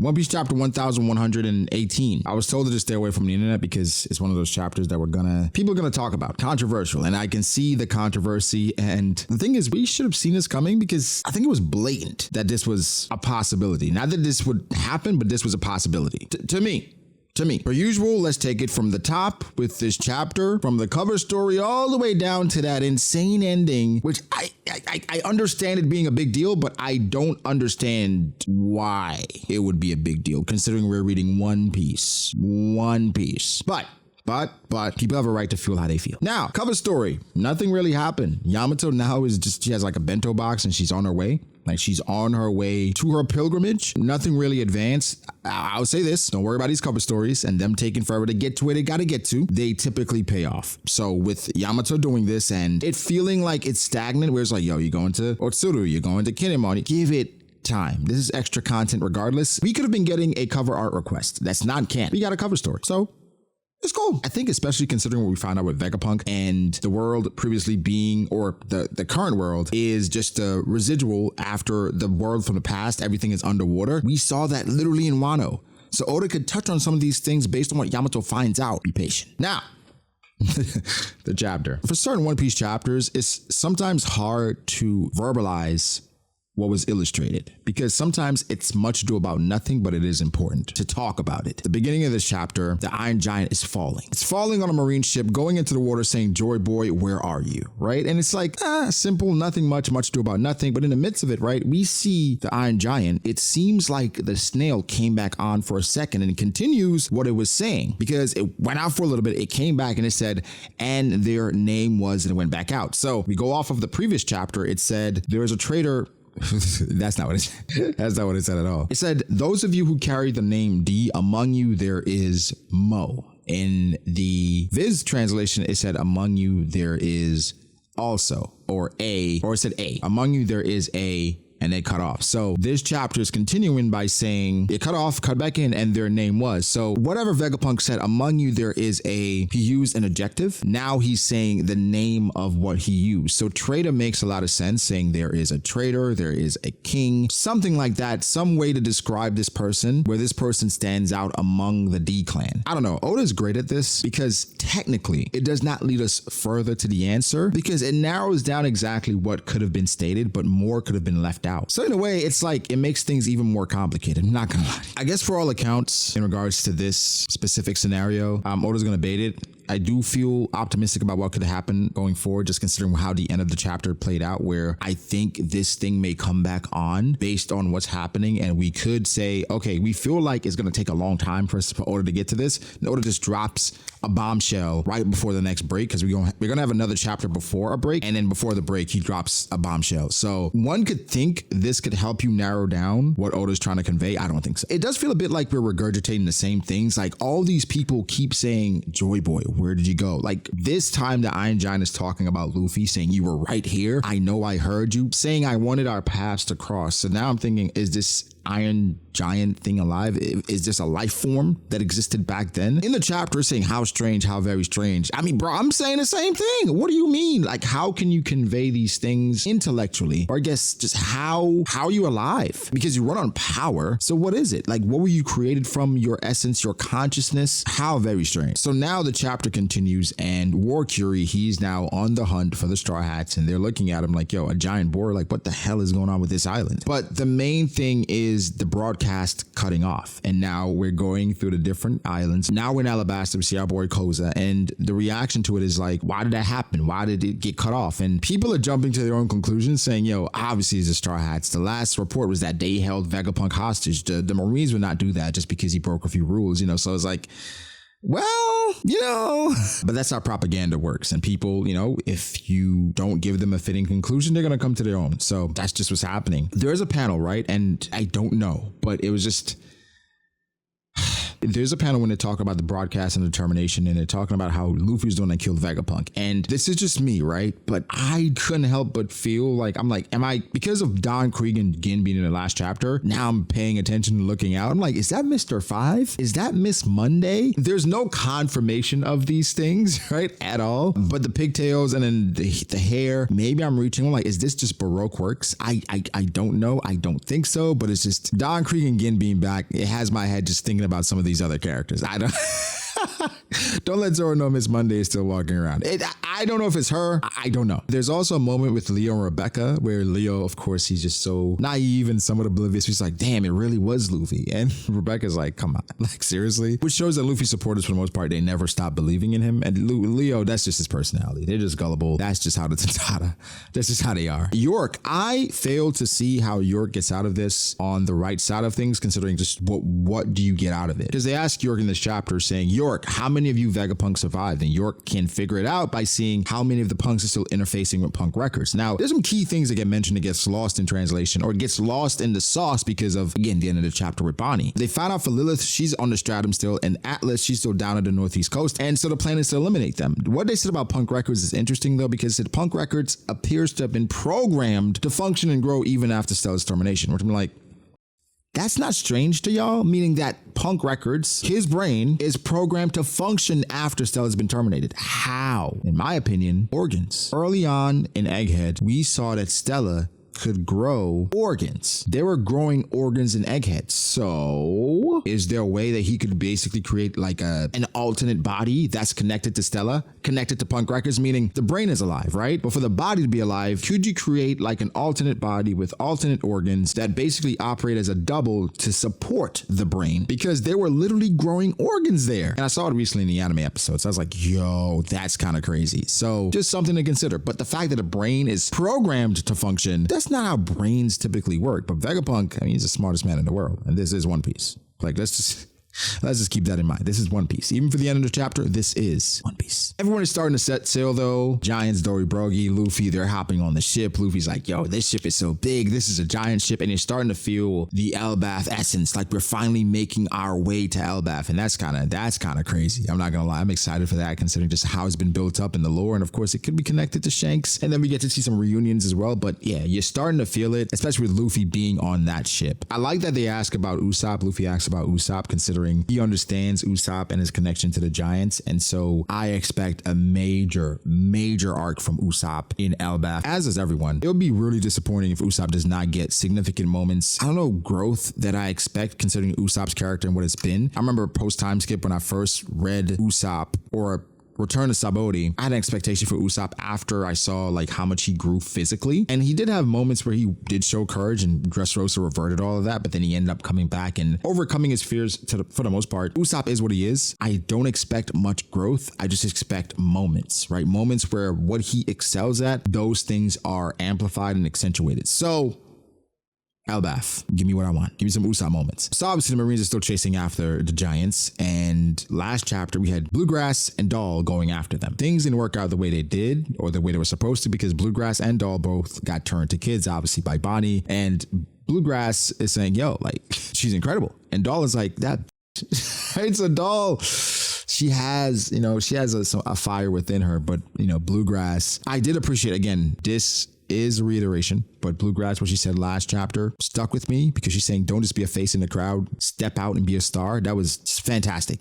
One Piece chapter 1118. I was told to just stay away from the internet because it's one of those chapters that people are gonna talk about. Controversial. And I can see the controversy. And the thing is, we should have seen this coming because I think it was blatant that this was a possibility. Not that this would happen, but this was a possibility. To me. Per usual, let's take it from the top with this chapter, from the cover story all the way down to that insane ending, which I understand it being a big deal, but I don't understand why it would be a big deal, considering we're reading One Piece. But people have a right to feel how they feel. Now, cover story, nothing really happened. Yamato now she has like a bento box and she's on her way. Like she's on her way to her pilgrimage. Nothing really advanced. I'll say this, don't worry about these cover stories and them taking forever to get to where they gotta get to. They typically pay off. So with Yamato doing this and it feeling like it's stagnant, where it's like, yo, you're going to Otsuru, you're going to Kinemon, give it time. This is extra content regardless. We could have been getting a cover art request. That's not canon. We got a cover story. So it's cool. I think especially considering what we found out with Vegapunk and the world previously being, or the current world is just a residual after the world from the past, everything is underwater. We saw that literally in Wano. So Oda could touch on some of these things based on what Yamato finds out. Be patient. Now, the chapter. For certain One Piece chapters, it's sometimes hard to verbalize what was illustrated, because sometimes it's much ado about nothing, but it is important to talk about it. The beginning of this chapter, the Iron Giant is falling. It's falling on a marine ship, going into the water saying, "Joy Boy, where are you?" Right? And it's like, simple, nothing much ado about nothing. But in the midst of it, right, we see the Iron Giant. It seems like the snail came back on for a second and it continues what it was saying, because it went out for a little bit. It came back and it said, and their name was, and it went back out. So we go off of the previous chapter. It said, there is a traitor. That's not what it said. That's not what it said at all. It said, those of you who carry the name D, among you there is Mo. In the Viz translation, it said, among you there is also, or it said A. Among you there is A, and they cut off. So this chapter is continuing by saying it cut off, cut back in, and their name was. So whatever Vegapunk said, among you there is he used an adjective. Now he's saying the name of what he used. So traitor makes a lot of sense, saying there is a traitor, there is a king, something like that, some way to describe this person where this person stands out among the D clan. I don't know. Oda's great at this because technically it does not lead us further to the answer, because it narrows down exactly what could have been stated, but more could have been left out. So in a way, it's like it makes things even more complicated. I'm not gonna lie. I guess for all accounts, in regards to this specific scenario, Oda's gonna bait it. I do feel optimistic about what could happen going forward, just considering how the end of the chapter played out, where I think this thing may come back on based on what's happening. And we could say, okay, we feel like it's going to take a long time for Oda to get to this. And Oda just drops a bombshell right before the next break, because we're going to have another chapter before a break. And then before the break, he drops a bombshell. So one could think this could help you narrow down what Oda's trying to convey. I don't think so. It does feel a bit like we're regurgitating the same things. Like all these people keep saying, Joy Boy, where did you go? Like this time the Iron Giant is talking about Luffy, saying you were right here. I know I heard you, saying I wanted our paths to cross. So now I'm thinking, is this Iron Giant thing alive? Is this a life form that existed back then? In the chapter saying how strange, how very strange. I mean, bro, I'm saying the same thing. What do you mean? Like, how can you convey these things intellectually? Or I guess just how are you alive? Because you run on power. So what is it? Like, what were you created from? Your essence, your consciousness? How very strange. So now the chapter continues, and War Curie, he's now on the hunt for the Straw Hats, and they're looking at him like, yo, a giant boar, like what the hell is going on with this island? But the main thing is the broadcast cutting off, and now we're going through the different islands. Now we're in Alabasta, we see our boy Koza, and the reaction to it is like, why did that happen? Why did it get cut off? And people are jumping to their own conclusions, saying, yo, obviously it's the Straw Hats. The last report was that they held Vegapunk hostage. The Marines would not do that just because he broke a few rules, so it's like, well, but that's how propaganda works. And people, if you don't give them a fitting conclusion, they're going to come to their own. So that's just what's happening. There is a panel, right? And I don't know, but it was just, there's a panel when they talk about the broadcast and determination, and they're talking about how Luffy's the one that killed Vegapunk. And this is just me, right? But I couldn't help but feel like, am I, because of Don, Krieg, and Gin being in the last chapter, now I'm paying attention and looking out. I'm like, is that Mr. 5? Is that Miss Monday? There's no confirmation of these things, right? At all. But the pigtails and then the hair, maybe I'm reaching. I'm like, is this just Baroque works? I don't know. I don't think so, but it's just Don, Krieg, and Gin being back. It has my head just thinking about some of these other characters. I don't don't let Zoro know Miss Monday is still walking around. I don't know if it's her. I don't know. There's also a moment with Leo and Rebecca where Leo, of course, he's just so naive and somewhat oblivious. He's like, damn, it really was Luffy. And Rebecca's like, come on, like seriously? Which shows that Luffy supporters, for the most part, they never stop believing in him. And Leo, that's just his personality. They're just gullible. That's just how that's just how they are. York, I failed to see how York gets out of this on the right side of things, considering just what do you get out of it? Because they ask York in this chapter saying, York, how many of you Vegapunk survived? And York can figure it out by seeing how many of the punks are still interfacing with punk records. Now, there's some key things that get mentioned that gets lost in translation or gets lost in the sauce because of, again, the end of the chapter with Bonnie. They found out for Lilith, she's on the stratum still, and Atlas, she's still down at the northeast coast. And so the plan is to eliminate them. What they said about punk records is interesting, though, because punk records appears to have been programmed to function and grow even after Stella's termination, which I'm like, that's not strange to y'all, meaning that Punk Records, his brain is programmed to function after Stella's been terminated. How? In my opinion, organs. Early on in Egghead, we saw that Stella could grow organs. They were growing organs in Egghead. So is there a way that he could basically create like an alternate body that's connected to Stella, connected to Punk Records, meaning the brain is alive, right? But for the body to be alive, could you create like an alternate body with alternate organs that basically operate as a double to support the brain? Because they were literally growing organs there. And I saw it recently in the anime episode. So I was like, yo, that's kind of crazy. So just something to consider. But the fact that a brain is programmed to function, that's not how brains typically work. But Vegapunk, I mean, he's the smartest man in the world, and this is One Piece. Like, let's just keep that in mind. This is One Piece. Even for the end of the chapter, this is One Piece. Everyone is starting to set sail, though. Giants, Dory Brogy, Luffy, they're hopping on the ship. Luffy's like, yo, this ship is so big. This is a giant ship. And you're starting to feel the Elbaf essence. Like, we're finally making our way to Elbaf. And that's kind of crazy. I'm not going to lie. I'm excited for that, considering just how it's been built up in the lore. And of course, it could be connected to Shanks. And then we get to see some reunions as well. But yeah, you're starting to feel it, especially with Luffy being on that ship. I like that they ask about Usopp. Luffy asks about Usopp, considering he understands Usopp and his connection to the Giants. And so I expect a major arc from Usopp in Elbaf, as does everyone. It would be really disappointing if Usopp does not get significant moments, I don't know, growth that I expect considering Usopp's character and what it's been. I remember post time skip when I first read Usopp or Return to Sabaody, I had an expectation for Usopp after I saw like how much he grew physically. And he did have moments where he did show courage, and Dressrosa reverted all of that, but then he ended up coming back and overcoming his fears for the most part. Usopp is what he is. I don't expect much growth. I just expect moments, right? Moments where what he excels at, those things are amplified and accentuated. So Elbaf, give me what I want. Give me some Usopp moments. So obviously the Marines are still chasing after the Giants, and last chapter we had Bluegrass and Doll going after them. Things didn't work out the way they did or the way they were supposed to, because Bluegrass and Doll both got turned to kids, obviously by Bonnie, and Bluegrass is saying, yo, like, she's incredible. And Doll is like, that it's a Doll. She has a fire within her, but Bluegrass, I did appreciate, again, this is a reiteration, but Bluegrass, what she said last chapter, stuck with me, because she's saying, don't just be a face in the crowd, step out and be a star. That was fantastic.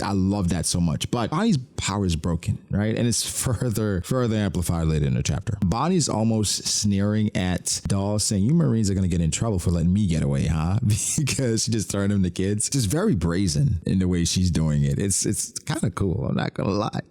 I love that so much. But Bonnie's power is broken, right? And it's further amplified later in the chapter. Bonnie's almost sneering at Doll, saying, you Marines are going to get in trouble for letting me get away, huh? Because she just turned them to kids. Just very brazen in the way she's doing it. It's kind of cool. I'm not going to lie.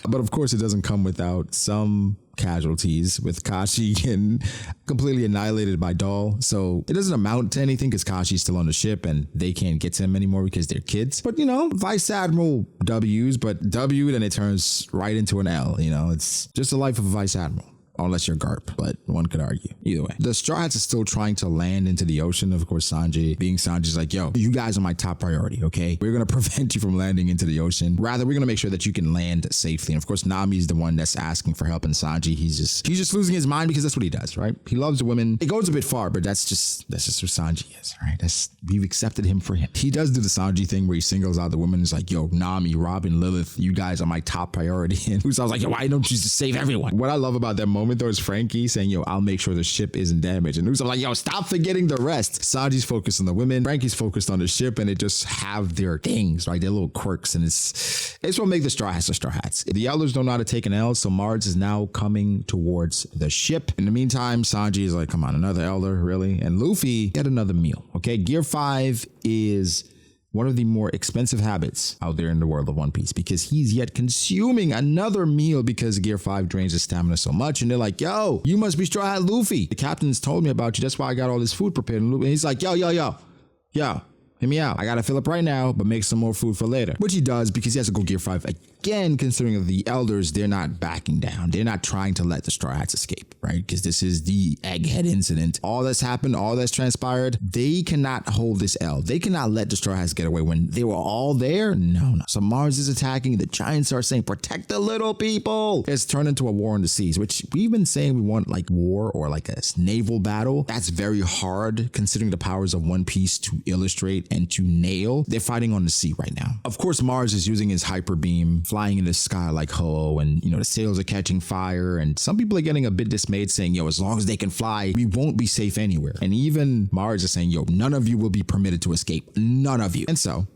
But of course, it doesn't come without some casualties, with Kashi getting completely annihilated by Doll. So it doesn't amount to anything because Kashi's still on the ship and they can't get to him anymore because they're kids. But Vice Admiral W's, but W, then it turns right into an L. It's just the life of a Vice Admiral. unless you're Garp, but one could argue. Either way, the Straw Hats are still trying to land into the ocean. Of course, Sanji, being Sanji's like, yo, you guys are my top priority, okay? We're going to prevent you from landing into the ocean. Rather, we're going to make sure that you can land safely. And of course, Nami's the one that's asking for help, and Sanji, he's just losing his mind because that's what he does, right? He loves women. It goes a bit far, but that's just who Sanji is, right? We've accepted him for him. He does do the Sanji thing where he singles out the women. He's like, yo, Nami, Robin, Lilith, you guys are my top priority. And Usopp's like, yo, why don't you just save everyone? What I love about that moment though is Frankie saying, yo, I'll make sure the ship isn't damaged. And Usopp's like, yo, stop forgetting the rest. Sanji's focused on the women. Frankie's focused on the ship, and they just have their things, right? Their little quirks. And it's what makes the Straw Hats the Straw Hats. The elders don't know how to take an L, so Mars is now coming towards the ship. In the meantime, Sanji is like, come on, another elder, really? And Luffy, get another meal, okay? Gear 5 is one of the more expensive habits out there in the world of One Piece, because he's yet consuming another meal because Gear 5 drains his stamina so much. And they're like, yo, you must be Straw Hat Luffy. The captains told me about you. That's why I got all this food prepared. And he's like, yo, hear me out. I gotta fill up right now, but make some more food for later. Which he does because he has to go Gear 5 again, considering the elders, they're not backing down. They're not trying to let the Straw Hats escape, right? Because this is the Egghead incident. All that's happened, all that's transpired, they cannot hold this L. They cannot let the Straw Hats get away when they were all there. No. So Mars is attacking. The Giants are saying, protect the little people. It's turned into a war on the seas, which we've been saying we want like war or like a naval battle. That's very hard considering the powers of One Piece to illustrate and to nail. They're fighting on the sea right now. Of course, Mars is using his hyper beam, flying in the sky like Ho, and the sails are catching fire, and some people are getting a bit dismayed saying, yo, as long as they can fly, we won't be safe anywhere. And even Mars is saying, yo, none of you will be permitted to escape. None of you. And so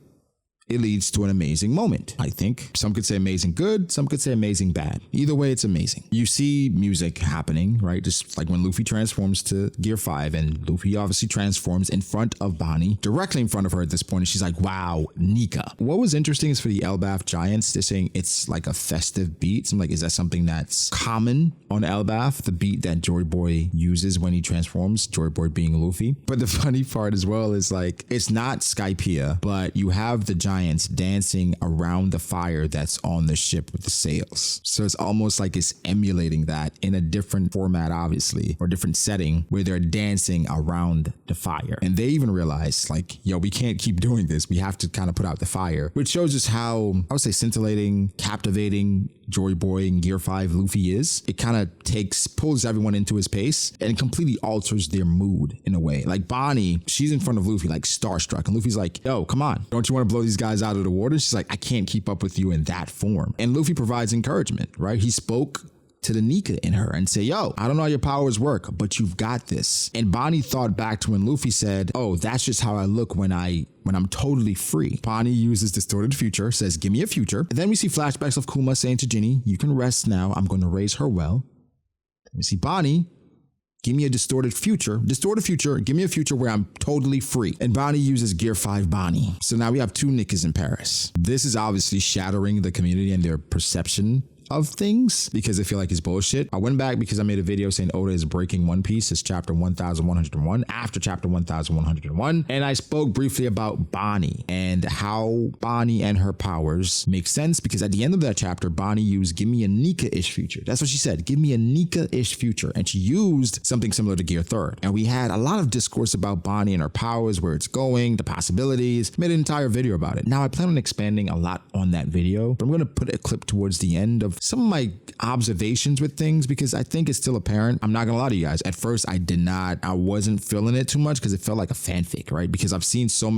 it leads to an amazing moment, I think. Some could say amazing good, some could say amazing bad. Either way, it's amazing. You see music happening, right? Just like when Luffy transforms to Gear 5, and Luffy obviously transforms in front of Bonnie, directly in front of her at this point, and she's like, wow, Nika. What was interesting is for the Elbaf Giants, they're saying it's like a festive beat. So I'm like, is that something that's common on Elbaf, the beat that Joy Boy uses when he transforms, Joy Boy being Luffy? But the funny part as well is like, it's not Skypiea, but you have the Giants dancing around the fire that's on the ship with the sails. So it's almost like it's emulating that in a different format, obviously, or different setting where they're dancing around the fire. And they even realize like, yo, we can't keep doing this. We have to kind of put out the fire, which shows us how, I would say, scintillating, captivating Joy Boy in Gear 5 Luffy is. It kind of pulls everyone into his pace and completely alters their mood in a way. Like Bonnie, she's in front of Luffy like starstruck, and Luffy's like, yo, come on, don't you want to blow these guys out of the water? She's like, I can't keep up with you in that form. And Luffy provides encouragement, right? He spoke to the Nika in her and say, yo, I don't know how your powers work, but you've got this. And Bonnie thought back to when Luffy said, oh, that's just how I look when I'm totally free. Bonnie uses distorted future, says, give me a future. And then we see flashbacks of Kuma saying to Ginny, you can rest now. I'm going to raise her well. We see Bonnie, give me a distorted future. Distorted future, give me a future where I'm totally free. And Bonnie uses Gear 5 Bonnie. So now we have two Nikas in Paris. This is obviously shattering the community and their perception of things because they feel like it's bullshit. I went back because I made a video saying Oda is breaking One Piece. It's chapter 1101 after chapter 1101. And I spoke briefly about Bonnie and how Bonnie and her powers make sense because at the end of that chapter, Bonnie used give me a Nika-ish future. That's what she said. Give me a Nika-ish future. And she used something similar to Gear 3rd. And we had a lot of discourse about Bonnie and her powers, where it's going, the possibilities. Made an entire video about it. Now I plan on expanding a lot on that video, but I'm going to put a clip towards the end of some of my observations with things because I think it's still apparent. I'm not gonna lie to you guys. At first, I wasn't feeling it too much because it felt like a fanfic, right? Because I've seen so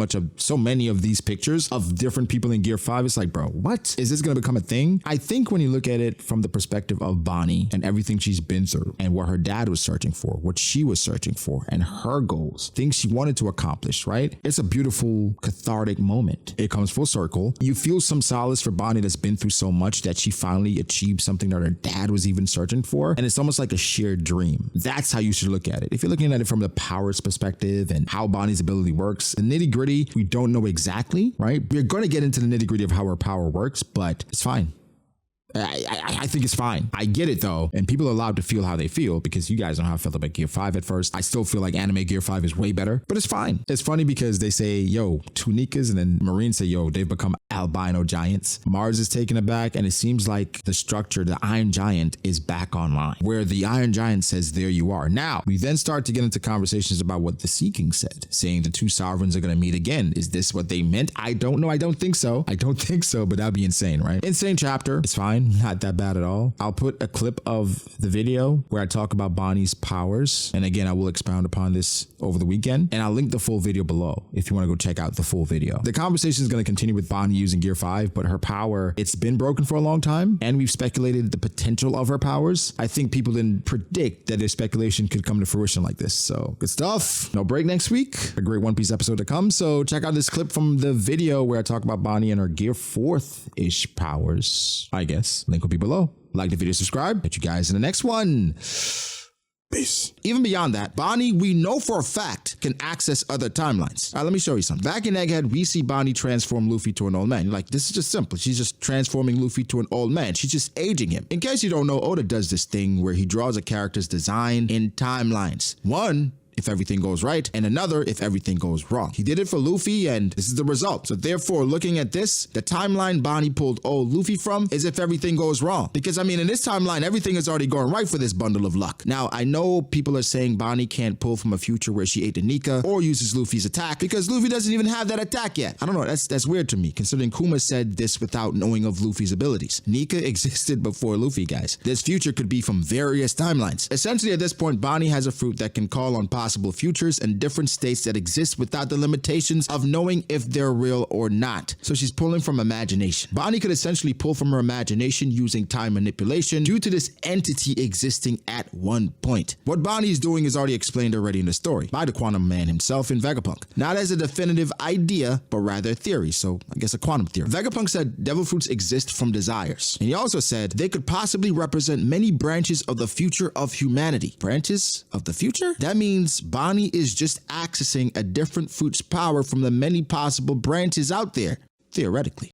many of these pictures of different people in Gear 5. It's like, bro, what? Is this gonna become a thing? I think when you look at it from the perspective of Bonnie and everything she's been through and what her dad was searching for, what she was searching for, and her goals, things she wanted to accomplish, right? It's a beautiful, cathartic moment. It comes full circle. You feel some solace for Bonnie that's been through so much that she finally achieved something that her dad was even searching for. And it's almost like a shared dream. That's how you should look at it. If you're looking at it from the powers perspective and how Bonnie's ability works, the nitty gritty, we don't know exactly, right? We're going to get into the nitty gritty of how her power works, but it's fine. I think it's fine. I get it though, and people are allowed to feel how they feel because you guys know how I felt about Gear 5 at first. I still feel like anime Gear 5 is way better, but it's fine. It's funny because they say, yo, 2 NIKAS, and then Marines say, yo, they've become albino giants. Mars is taken aback, and it seems like the structure, the Iron Giant, is back online, where the Iron Giant says, there you are. Now, we then start to get into conversations about what the Seeking said, saying the 2 sovereigns are going to meet again. Is this what they meant? I don't know. I don't think so. I don't think so, but that'd be insane, right? Insane chapter. It's fine. Not that bad at all. I'll put a clip of the video where I talk about Bonnie's powers. And again, I will expound upon this over the weekend. And I'll link the full video below if you want to go check out the full video. The conversation is going to continue with Bonnie using Gear 5, but her power, it's been broken for a long time. And we've speculated the potential of her powers. I think people didn't predict that their speculation could come to fruition like this. So good stuff. No break next week. A great One Piece episode to come. So check out this clip from the video where I talk about Bonnie and her Gear 4th-ish powers, I guess. Link will be below. Like the video, subscribe. Catch you guys in the next one. Peace. Even beyond that, Bonnie, we know for a fact, can access other timelines. All right, let me show you something. Back in Egghead, we see Bonnie transform Luffy to an old man. You're like, this is just simple. She's just transforming Luffy to an old man. She's just aging him. In case you don't know, Oda does this thing where he draws a character's design in timelines. One, if everything goes right, and another if everything goes wrong. He did it for Luffy, and this is the result. So therefore, looking at this, the timeline Bonnie pulled old Luffy from is if everything goes wrong. Because I mean, in this timeline, everything is already going right for this bundle of luck. Now, I know people are saying Bonnie can't pull from a future where she ate the Nika or uses Luffy's attack because Luffy doesn't even have that attack yet. I don't know, that's weird to me, considering Kuma said this without knowing of Luffy's abilities. Nika existed before Luffy, guys. This future could be from various timelines. Essentially, at this point, Bonnie has a fruit that can call on possible futures and different states that exist without the limitations of knowing if they're real or not. So she's pulling from imagination. Bonnie could essentially pull from her imagination using time manipulation due to this entity existing at one point. What Bonnie is doing is already explained already in the story by the Quantum Man himself in Vegapunk. Not as a definitive idea, but rather a theory. So I guess a quantum theory. Vegapunk said devil fruits exist from desires. And he also said they could possibly represent many branches of the future of humanity. Branches of the future? That means Bonnie is just accessing a different fruit's power from the many possible branches out there, theoretically.